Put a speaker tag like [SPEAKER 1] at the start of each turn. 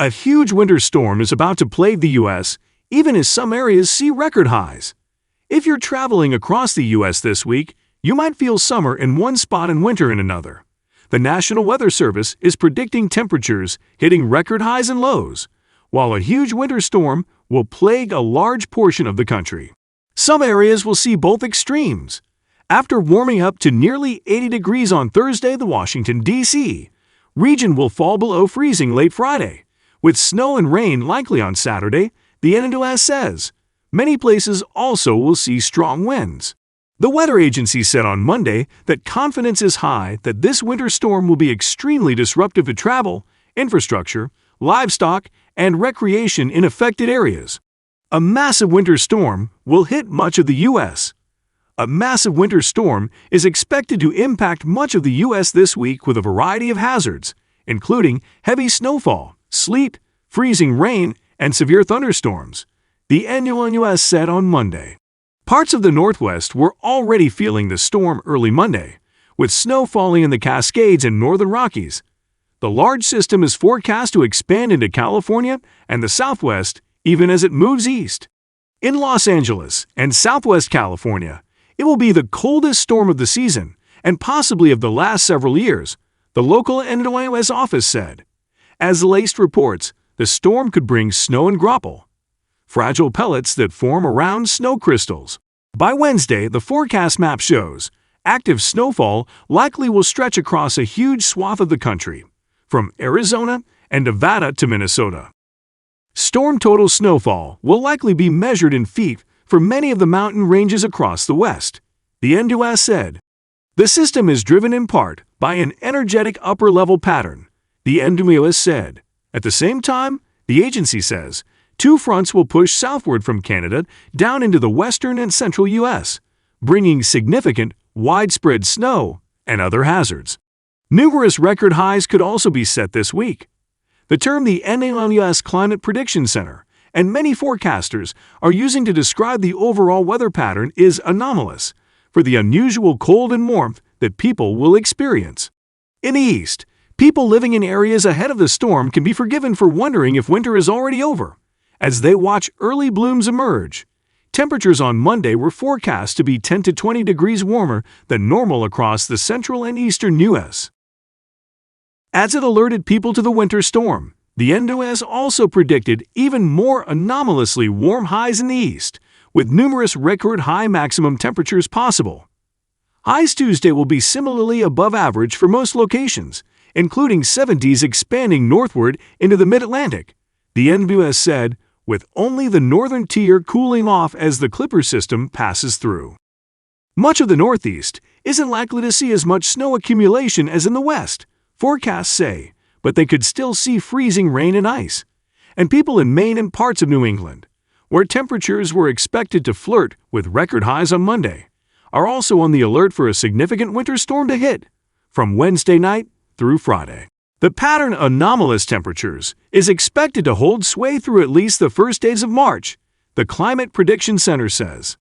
[SPEAKER 1] A huge winter storm is about to plague the U.S., even as some areas see record highs. If you're traveling across the U.S. this week, you might feel summer in one spot and winter in another. The National Weather Service is predicting temperatures hitting record highs and lows, while a huge winter storm will plague a large portion of the country. Some areas will see both extremes. After warming up to nearly 80 degrees on Thursday, the Washington, D.C. region will fall below freezing late Friday, with snow and rain likely on Saturday, the NWS says. Many places also will see strong winds. The weather agency said on Monday that confidence is high that this winter storm will be extremely disruptive to travel, infrastructure, livestock, and recreation in affected areas. A massive winter storm will hit much of the U.S. A massive winter storm is expected to impact much of the U.S. this week with a variety of hazards, including heavy snowfall, sleet, freezing rain, and severe thunderstorms, the NWS said on Monday. Parts of the Northwest were already feeling the storm early Monday, with snow falling in the Cascades and northern Rockies. The large system is forecast to expand into California and the Southwest even as it moves east. In Los Angeles and Southwest California, it will be the coldest storm of the season and possibly of the last several years, the local NWS office said. As Laced reports, the storm could bring snow and graupel, fragile pellets that form around snow crystals. By Wednesday, the forecast map shows active snowfall likely will stretch across a huge swath of the country, from Arizona and Nevada to Minnesota. Storm total snowfall will likely be measured in feet for many of the mountain ranges across the West, the NWS said. The system is driven in part by an energetic upper-level pattern, the NWS said. At the same time, the agency says, two fronts will push southward from Canada down into the western and central U.S., bringing significant, widespread snow and other hazards. Numerous record highs could also be set this week. The term the NWS Climate Prediction Center and many forecasters are using to describe the overall weather pattern is anomalous for the unusual cold and warmth that people will experience. In the East, people living in areas ahead of the storm can be forgiven for wondering if winter is already over, as they watch early blooms emerge. Temperatures on Monday were forecast to be 10 to 20 degrees warmer than normal across the central and eastern U.S. As it alerted people to the winter storm, the NWS also predicted even more anomalously warm highs in the east, with numerous record-high maximum temperatures possible. Highs Tuesday will be similarly above average for most locations, including 70s expanding northward into the mid-Atlantic, the NWS said, with only the northern tier cooling off as the Clipper system passes through. Much of the Northeast isn't likely to see as much snow accumulation as in the West, forecasts say, but they could still see freezing rain and ice. And people in Maine and parts of New England, where temperatures were expected to flirt with record highs on Monday, are also on the alert for a significant winter storm to hit from Wednesday night through Friday. The pattern of anomalous temperatures is expected to hold sway through at least the first days of March, the Climate Prediction Center says.